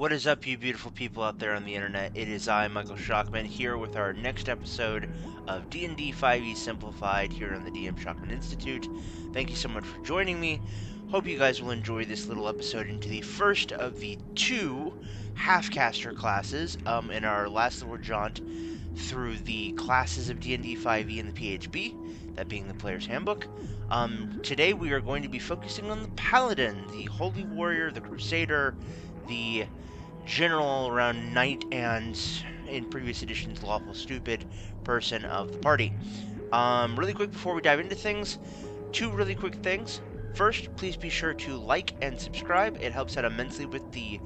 What is up, you beautiful people out there on the internet? It is I, Michael Shockman, here with our next episode of D&D 5e Simplified here on the DM Shockman Institute. Thank you so much for joining me. Hope you guys will enjoy this little episode into the first of the two half-caster classes in our last little jaunt through the classes of D&D 5e and the PHB, that being the Player's Handbook. Today we are going to be focusing on the Paladin, the Holy Warrior, the Crusader, the general around knight, and in previous editions lawful stupid person of the party. Really quick before we dive into things, two really quick things. First, please be sure to like and subscribe. It helps out immensely with the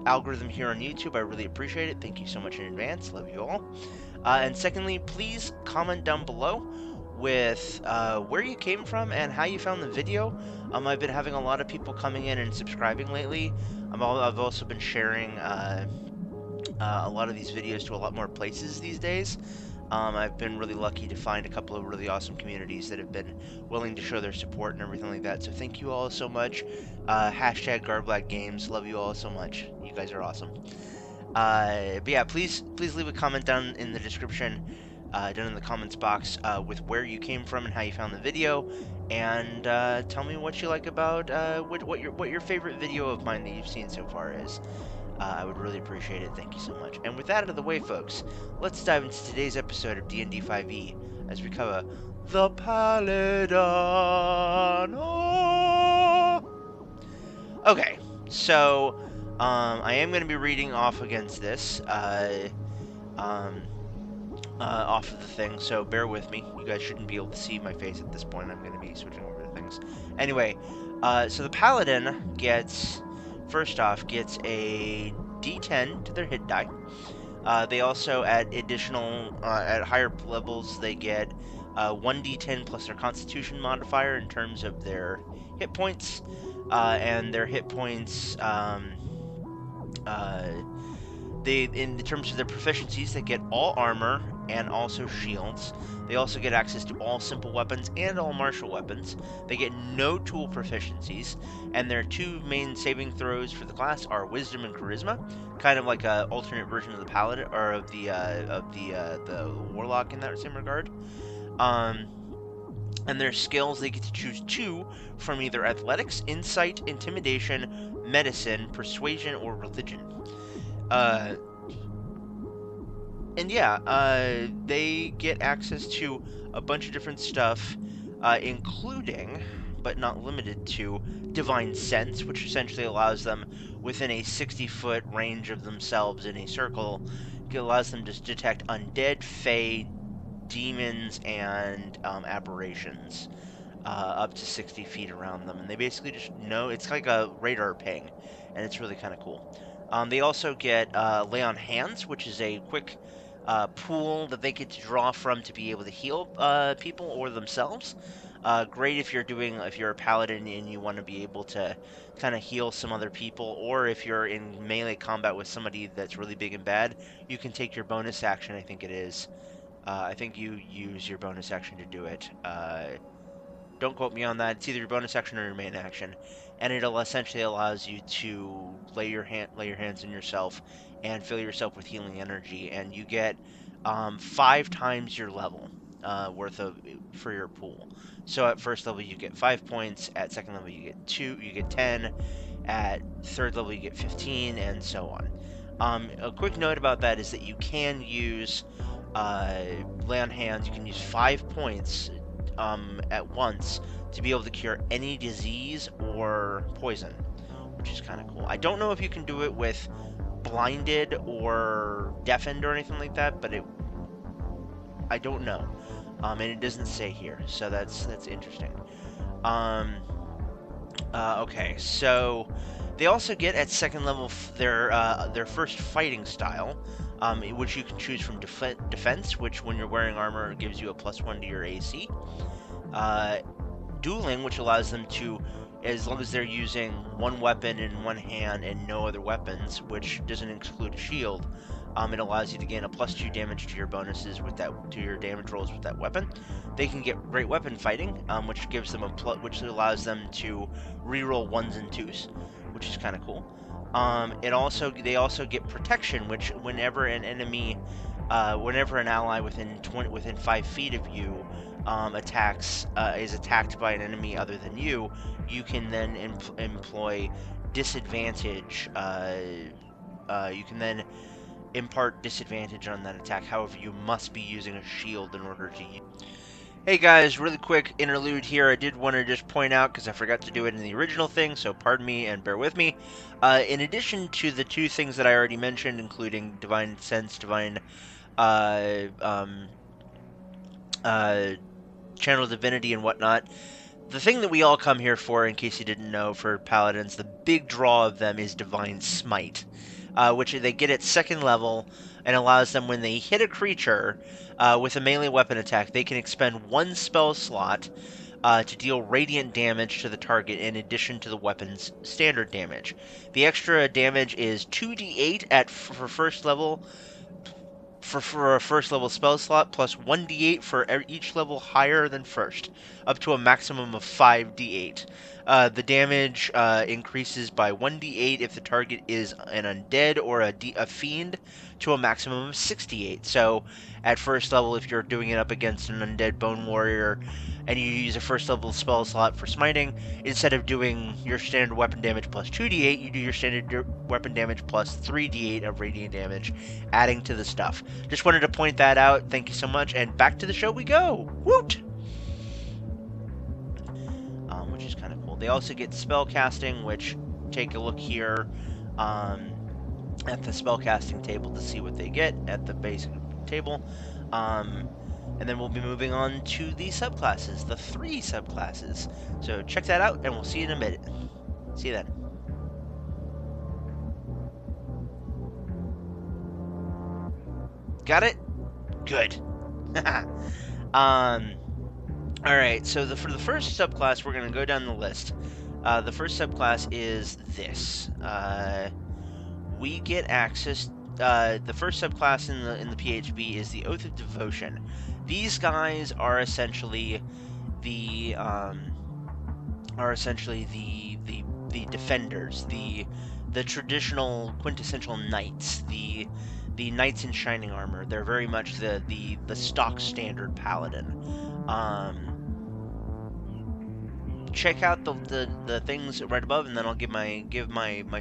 algorithm here on YouTube. I really appreciate it. Thank you so much in advance. Love you all. And secondly, please comment down below with where you came from and how you found the video. I've been having a lot of people coming in and subscribing lately. I've also been sharing a lot of these videos to a lot more places these days. I've been really lucky to find a couple of really awesome communities that have been willing to show their support and everything like that. So thank you all so much. Hashtag Garblag Games. Love you all so much. You guys are awesome. But yeah, please leave a comment down in the description, down in the comments box, with where you came from and how you found the video, and tell me what you like about what your favorite video of mine that you've seen so far is. I would really appreciate it. Thank you so much. And with that out of the way, folks, let's dive into today's episode of D&D 5e as we cover the Paladin. Oh! Okay, so I am going to be reading off against this, off of the thing, so bear with me. You guys shouldn't be able to see my face at this point. I'm going to be switching over to things. Anyway, so the Paladin gets, first off, gets a D10 to their hit die. They also, at higher levels, they get 1d10 plus their Constitution modifier in terms of their hit points, and their hit points, in terms of their proficiencies, they get all armor and also shields. They also get access to all simple weapons and all martial weapons. They get no tool proficiencies, and their two main saving throws for the class are Wisdom and Charisma, kind of like a alternate version of the Paladin or of the Warlock in that same regard. And their skills, they get to choose two from either Athletics, Insight, Intimidation, Medicine, Persuasion, or Religion. And yeah, they get access to a bunch of different stuff, including, but not limited to, Divine Sense, which essentially allows them, within a 60-foot range of themselves in a circle, it allows them to detect undead, fae, demons, and aberrations up to 60 feet around them. And they basically just know, it's like a radar ping, and it's really kind of cool. They also get Lay on Hands, which is a quick pool that they get to draw from to be able to heal people or themselves. Great if you're a paladin and you want to be able to kind of heal some other people, or if you're in melee combat with somebody that's really big and bad, you can take your bonus action, I think it is. I think you use your bonus action to do it. Don't quote me on that. It's either your bonus action or your main action, and it'll essentially allows you to lay your hands on yourself and fill yourself with healing energy, and you get 5 times your level for your pool. So at first level you get 5 points, at second level you get 10, at third level you get 15, and so on. A quick note about that is that you can use Lay on Hands. You can use 5 points at once to be able to cure any disease or poison, which is kind of cool. I don't know if you can do it with blinded or deafened or anything like that, but I don't know, and it doesn't say here, so that's interesting. Okay, so they also get at second level their first fighting style, which you can choose from defense, which when you're wearing armor gives you a +1 to your AC. Dueling, which allows them to, as long as they're using one weapon in one hand and no other weapons, which doesn't exclude a shield, it allows you to gain a +2 damage to your bonuses to your damage rolls with that weapon. They can get Great Weapon Fighting, which gives them which allows them to reroll 1s and 2s, which is kind of cool. They also get protection, which whenever an ally within 5 feet of you is attacked by an enemy other than you, you can then employ disadvantage. You can then impart disadvantage on that attack. However, you must be using a shield in order to use. Hey guys, really quick interlude here. I did want to just point out, because I forgot to do it in the original thing, so pardon me and bear with me. In addition to the two things that I already mentioned, including Divine Sense, Divine uh, um, Channel Divinity, and whatnot, the thing that we all come here for, in case you didn't know, for Paladins, the big draw of them is Divine Smite, which they get at 2nd level, and allows them, when they hit a creature with a melee weapon attack, they can expend 1 spell slot to deal radiant damage to the target in addition to the weapon's standard damage. The extra damage is 2d8 for 1st level, for a 1st level spell slot, plus 1d8 for each level higher than 1st, up to a maximum of 5d8. The damage increases by 1d8 if the target is an undead or a fiend, to a maximum of 68. So, at 1st level, if you're doing it up against an undead bone warrior, and you use a 1st level spell slot for smiting, instead of doing your standard weapon damage plus 2d8, you do your standard weapon damage plus 3d8 of radiant damage, adding to the stuff. Just wanted to point that out. Thank you so much, and back to the show we go. Woot! Which is kind of cool. They also get spell casting, which, take a look here at the spell casting table to see what they get at the basic table. And then we'll be moving on to the subclasses, the 3 subclasses. So check that out, and we'll see you in a minute. See you then. Got it? Good. Alright, so for the first subclass, we're going to go down the list. The first subclass is this. We get access. The first subclass in the PHB is the Oath of Devotion. These guys are essentially the defenders, the traditional quintessential knights, the knights in shining armor. They're very much the stock standard paladin. Check out the things right above, and then I'll give my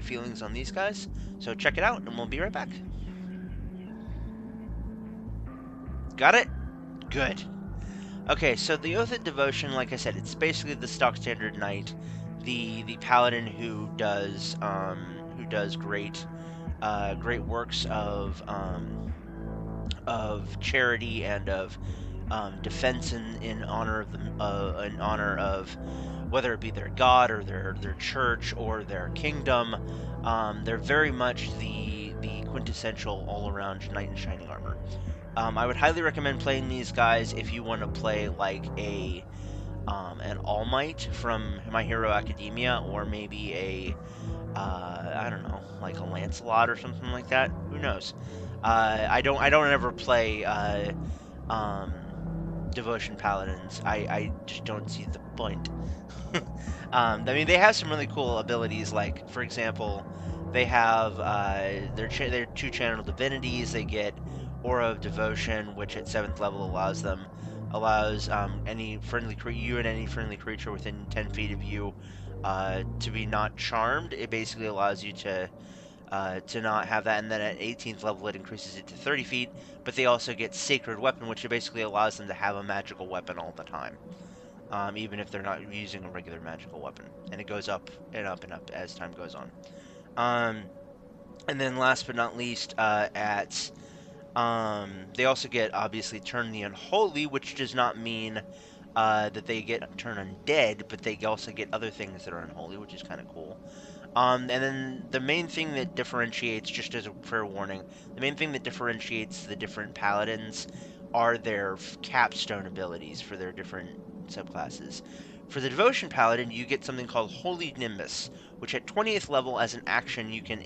feelings on these guys. So check it out, and we'll be right back. Got it? Good. Okay, so the Oath of Devotion, like I said, it's basically the stock standard knight, the paladin who does great works of charity and of defense in honor of whether it be their god or their church or their kingdom. They're very much the quintessential all-around knight in shining armor. I would highly recommend playing these guys if you want to play like an All Might from My Hero Academia, or maybe I don't know, like a Lancelot or something like that. Who knows? I don't ever play Devotion Paladins. I just don't see the point. I mean, they have some really cool abilities, like, for example, they have their 2 Channel Divinities. They get Aura of Devotion, which at 7th level allows any friendly creature within 10 feet of you to be not charmed. It basically allows you to not have that, and then at 18th level it increases it to 30 feet, but they also get Sacred Weapon, which basically allows them to have a magical weapon all the time, even if they're not using a regular magical weapon, and it goes up and up and up as time goes on. And then last but not least, they also get, obviously, Turn the Unholy, which does not mean that they get Turn Undead, but they also get other things that are unholy, which is kind of cool. And then the main thing that differentiates, just as a fair warning, the main thing that differentiates the different paladins are their capstone abilities for their different subclasses. For the Devotion Paladin, you get something called Holy Nimbus, which at 20th level as an action you can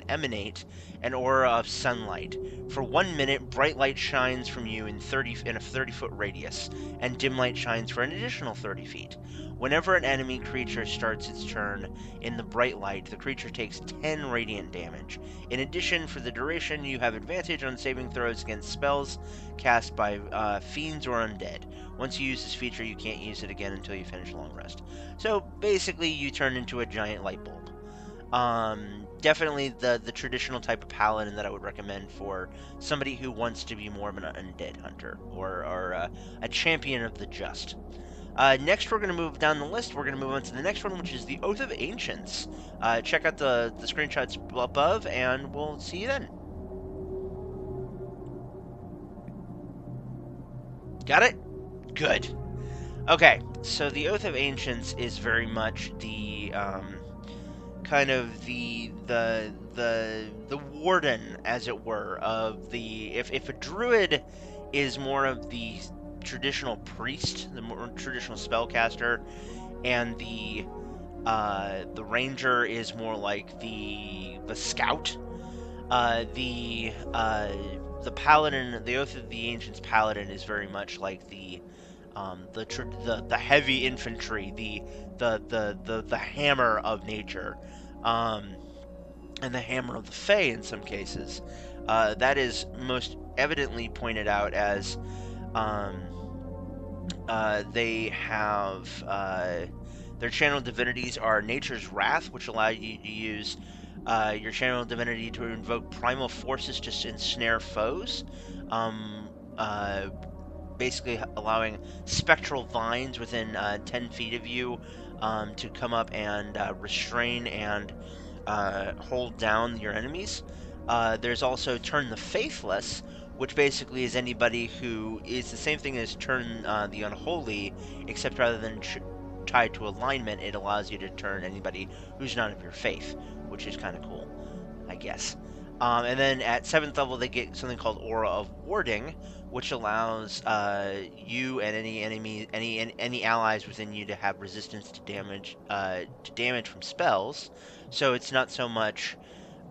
emanate an aura of sunlight. For 1 minute, bright light shines from you in a 30-foot radius, and dim light shines for an additional 30 feet. Whenever an enemy creature starts its turn in the bright light, the creature takes 10 radiant damage. In addition, for the duration, you have advantage on saving throws against spells cast by fiends or undead. Once you use this feature, you can't use it again until you finish a long rest. So basically, you turn into a giant light bulb. Definitely the traditional type of paladin that I would recommend for somebody who wants to be more of an undead hunter or a champion of the just. Next, we're going to move down the list. We're going to move on to the next one, which is the Oath of Ancients. Check out the screenshots above, and we'll see you then. Got it? Good. Okay, so the Oath of Ancients is very much the kind of the warden, as it were, of the if a druid is more of the traditional priest, the more traditional spellcaster, and the ranger is more like the scout. The paladin, the Oath of the Ancients paladin, is very much like the heavy infantry, the hammer of nature, and the hammer of the Fae in some cases. That is most evidently pointed out as they have their channeled divinities are Nature's Wrath, which allow you to use your channeled divinity to invoke primal forces to ensnare foes. Basically allowing spectral vines within 10 feet of you to come up and restrain and hold down your enemies. There's also Turn the Faithless, which basically is anybody who is the same thing as Turn the Unholy, except rather than tied to alignment, it allows you to turn anybody who's not of your faith, which is kind of cool, I guess. And then at 7th level, they get something called Aura of Warding, which allows you and any allies within you to have resistance to damage from spells. So it's not so much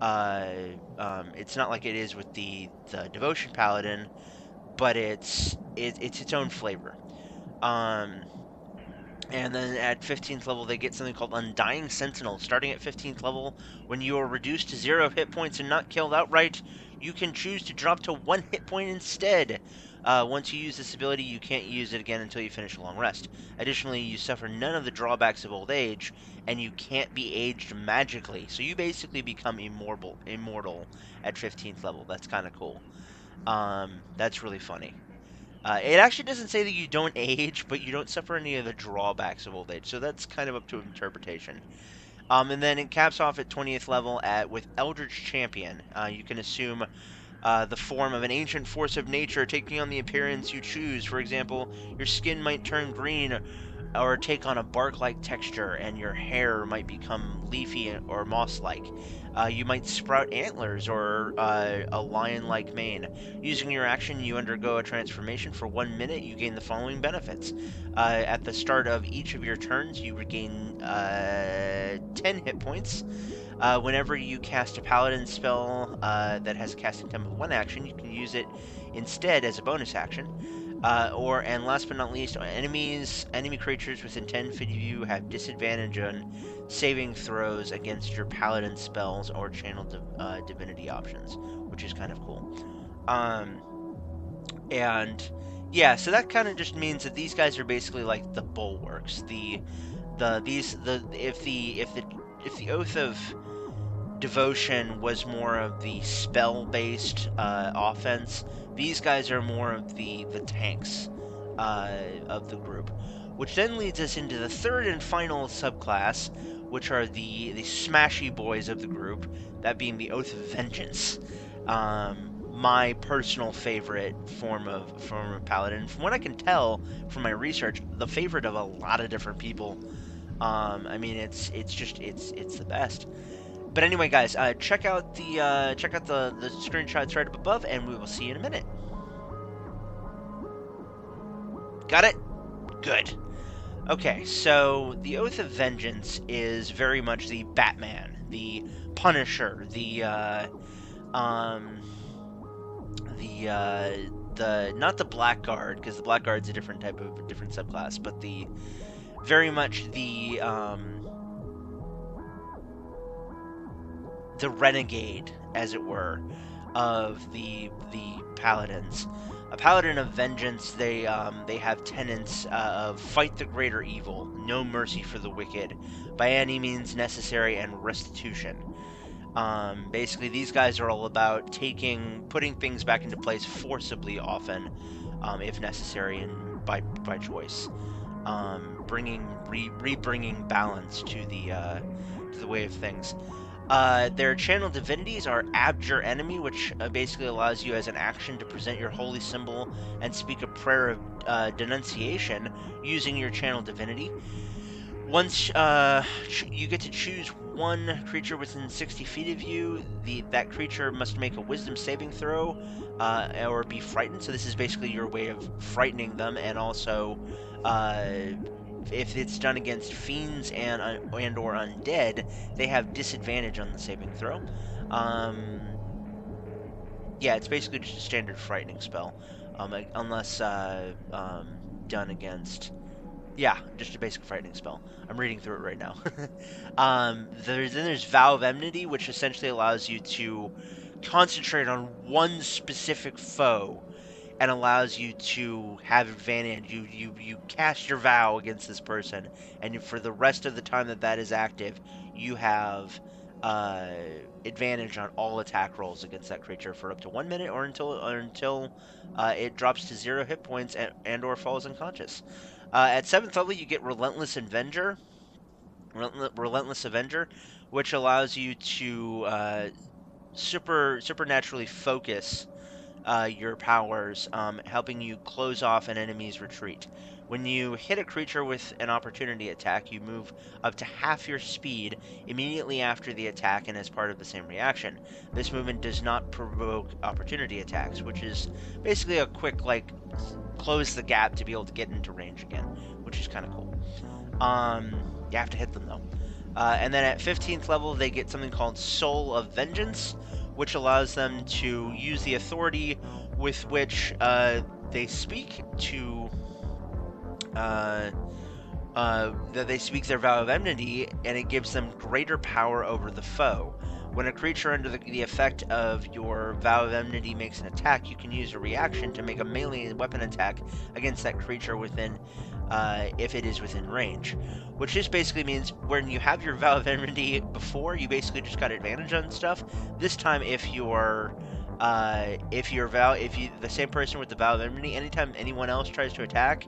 it's not like it is with the Devotion Paladin, but it's its own flavor. And then at 15th level, they get something called Undying Sentinel. Starting at 15th level, when you are reduced to 0 hit points and not killed outright, you can choose to drop to 1 hit point instead. Once you use this ability, you can't use it again until you finish a long rest. Additionally, you suffer none of the drawbacks of old age, and you can't be aged magically. So you basically become immortal at 15th level. That's kind of cool. That's really funny. It actually doesn't say that you don't age, but you don't suffer any of the drawbacks of old age, so that's kind of up to interpretation. And then it caps off at 20th level with Eldritch Champion. You can assume the form of an ancient force of nature, taking on the appearance you choose. For example, your skin might turn green or take on a bark-like texture, and your hair might become leafy or moss-like. You might sprout antlers or a lion-like mane. Using your action, you undergo a transformation. For 1 minute, you gain the following benefits. At the start of each of your turns, you regain 10 hit points. Whenever you cast a Paladin spell that has a casting time of 1 action, you can use it instead as a bonus action. And last but not least, enemy creatures within 10 feet of you have disadvantage on saving throws against your Paladin spells or channeled divinity options, which is kind of cool. And yeah, so that kind of just means that these guys are basically like the bulwarks. If the Oath of Devotion was more of the spell-based offense, these guys are more of the tanks of the group. Which then leads us into the third and final subclass, which are the smashy boys of the group, that being the Oath of Vengeance. My personal favorite form of Paladin. From what I can tell from my research, the favorite of a lot of different people. I mean, it's the best. But anyway, guys, check out the screenshots right up above, and we will see you in a minute. Got it? Good. Okay, so the Oath of Vengeance is very much the Batman, the Punisher, um, the not the Blackguard, because the Blackguard's a different type of different subclass, but the very much the renegade, as it were, of the Paladins. A Paladin of Vengeance, they have tenets of fight the greater evil, no mercy for the wicked, by any means necessary, and restitution. Basically, these guys are all about putting things back into place forcibly, often, if necessary, and by choice. Bringing balance to the way of things. Their channel divinities are Abjure Enemy, which basically allows you as an action to present your holy symbol and speak a prayer of denunciation using your channel divinity. Once you get to choose one creature within 60 feet of you, that creature must make a wisdom saving throw or be frightened. So this is basically your way of frightening them, and also if it's done against fiends and or undead, they have disadvantage on the saving throw. Yeah, it's basically just a standard frightening spell, unless done against. Yeah, just a basic frightening spell. I'm reading through it right now. There's Vow of Enmity, which essentially allows you to concentrate on one specific foe and allows you to have advantage. You cast your vow against this person, and for the rest of the time that is active, you have advantage on all attack rolls against that creature for up to 1 minute, or until it drops to 0 hit points and or falls unconscious. At 7th level, you get Relentless Avenger. Relentless Avenger, which allows you to supernaturally focus your powers, helping you close off an enemy's retreat. When you hit a creature with an opportunity attack, you move up to half your speed immediately after the attack and as part of the same reaction. This movement does not provoke opportunity attacks, which is basically a quick, close the gap to be able to get into range again, which is kind of cool. You have to hit them, though. And then at 15th level, they get something called Soul of Vengeance, which allows them to use the authority with which they speak to that they speak their vow of enmity, and it gives them greater power over the foe. When a creature under the effect of your vow of enmity makes an attack, you can use a reaction to make a melee weapon attack against that creature if it is within range. Which just basically means when you have your vow of enmity before, you basically just got advantage on stuff. This time, if the same person with the vow of enmity, anytime anyone else tries to attack,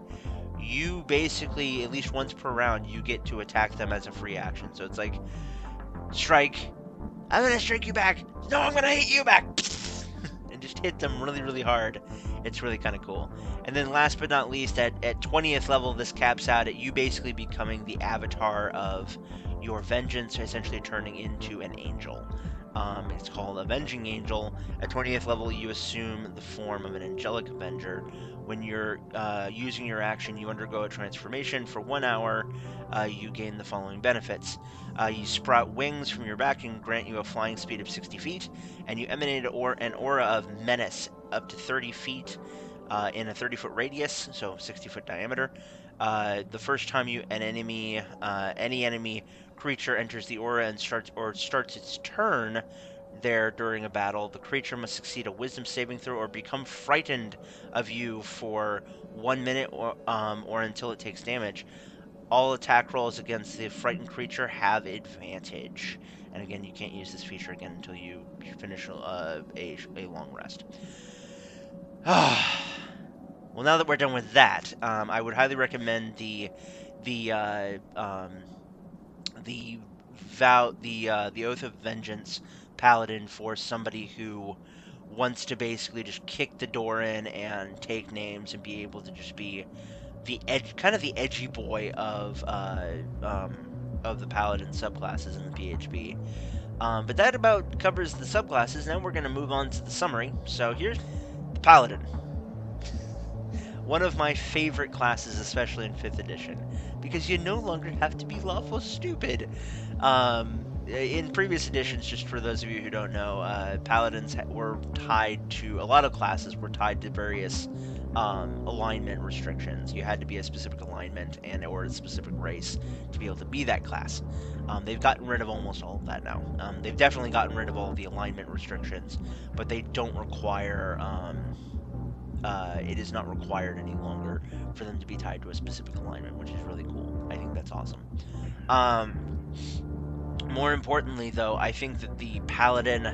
you basically, at least once per round, you get to attack them as a free action. So it's like, strike, I'm gonna strike you back, no, I'm gonna hit you back, and just hit them really, really hard. It's really kind of cool. And then last but not least, at 20th level, this caps out at you basically becoming the avatar of your vengeance, essentially turning into an angel. It's called Avenging Angel. At 20th level, you assume the form of an angelic avenger. When you're using your action, you undergo a transformation. For 1 hour, you gain the following benefits. You sprout wings from your back and grant you a flying speed of 60 feet, and you emanate an aura of menace up to 30 feet in a 30-foot radius, so 60-foot diameter. The first time any enemy creature enters the aura and starts its turn there during a battle, the creature must succeed a wisdom saving throw or become frightened of you for 1 minute or until it takes damage. All attack rolls against the frightened creature have advantage. And again, you can't use this feature again until you finish a long rest. Well, now that we're done with that, I would highly recommend the Oath of Vengeance Paladin for somebody who wants to basically just kick the door in and take names and be able to just be the edgy boy of the Paladin subclasses in the PHB. But that about covers the subclasses. Now we're going to move on to the summary. So here's the Paladin. one of my favorite classes, especially in 5th edition, because you no longer have to be lawful stupid. In previous editions, just for those of you who don't know, paladins were tied to a lot of classes were tied to various alignment restrictions. You had to be a specific alignment and or a specific race to be able to be that class. They've gotten rid of almost all of that now. They've definitely gotten rid of all of the alignment restrictions, but they don't require. It is not required any longer for them to be tied to a specific alignment, which is really cool. I think that's awesome. More importantly, though, I think that the Paladin,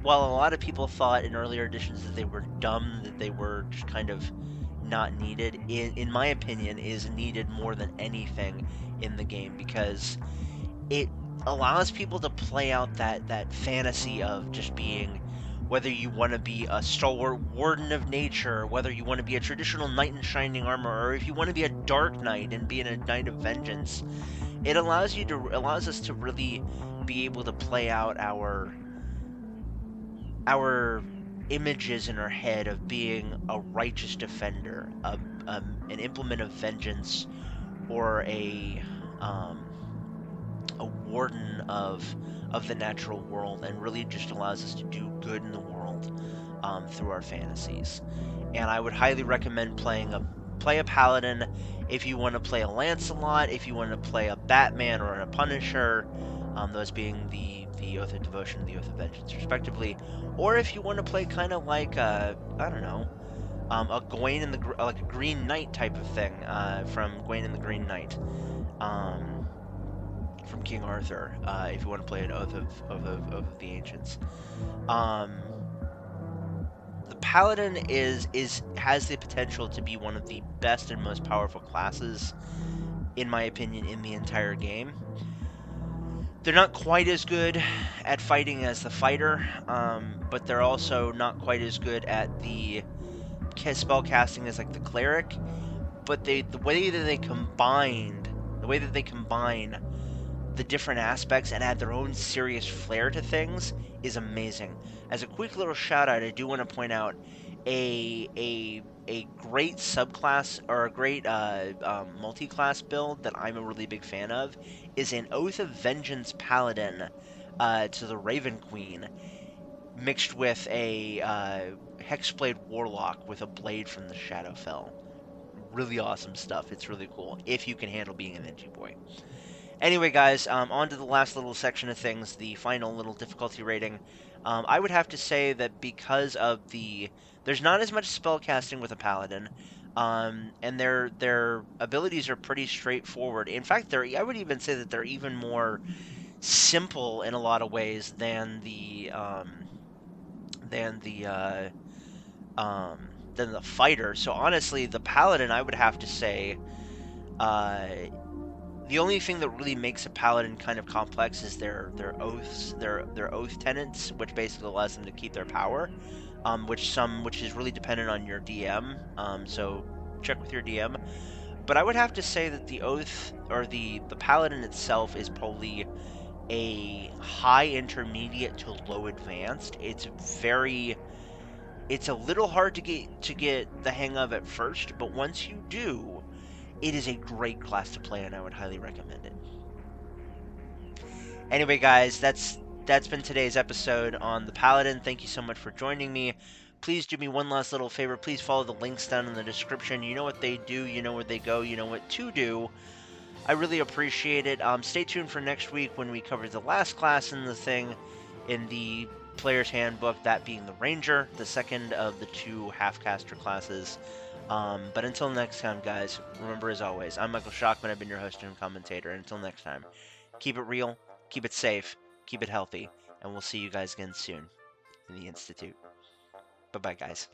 while a lot of people thought in earlier editions that they were dumb, that they were just kind of not needed, in my opinion, is needed more than anything in the game because it allows people to play out that fantasy of just being, whether you want to be a stalwart warden of nature, whether you want to be a traditional knight in shining armor, or if you want to be a dark knight and be a knight of vengeance. It allows us to really be able to play out our images in our head of being a righteous defender, an implement of vengeance, or a warden of the natural world, and really just allows us to do good in the world through our fantasies. And I would highly recommend play a paladin if you want to play a Lancelot, if you want to play a Batman or a Punisher, those being the Oath of Devotion and the Oath of Vengeance, respectively, or if you want to play kind of like I don't know, a Gawain and like a Green Knight type of thing from Gawain and the Green Knight. From King Arthur, if you want to play an Oath of the Ancients. The Paladin has the potential to be one of the best and most powerful classes, in my opinion, in the entire game. They're not quite as good at fighting as the fighter, but they're also not quite as good at the spell casting as like the cleric. But the way that they combine the different aspects and add their own serious flair to things is amazing. As a quick little shout out, I do want to point out a great subclass or a great multi-class build that I'm a really big fan of is an Oath of Vengeance Paladin to the Raven Queen, mixed with a Hexblade Warlock with a blade from the Shadowfell. Really awesome stuff. It's really cool if you can handle being an NG boy. Anyway, guys, on to the last little section of things, the final little difficulty rating. I would have to say that because of there's not as much spell casting with a paladin, and their abilities are pretty straightforward. In fact, I would even say that they're even more simple in a lot of ways than the than the fighter. So honestly, the paladin, I would have to say, uh, the only thing that really makes a paladin kind of complex is their oaths, their oath tenets, which basically allows them to keep their power, which is really dependent on your DM. So check with your DM. But I would have to say that the oath or the paladin itself is probably a high intermediate to low advanced. It's a little hard to get the hang of at first, but once you do, it is a great class to play, and I would highly recommend it. Anyway, guys, that's been today's episode on the Paladin. Thank you so much for joining me. Please do me one last little favor. Please follow the links down in the description. You know what they do. You know where they go. You know what to do. I really appreciate it. Stay tuned for next week when we cover the last class in the thing, in the player's handbook, that being the Ranger, the second of the two half-caster classes. But until next time, guys, remember as always, I'm Michael Shockman. I've been your host and commentator. Until next time, keep it real, keep it safe, keep it healthy, and we'll see you guys again soon in the Institute. Bye-bye, guys.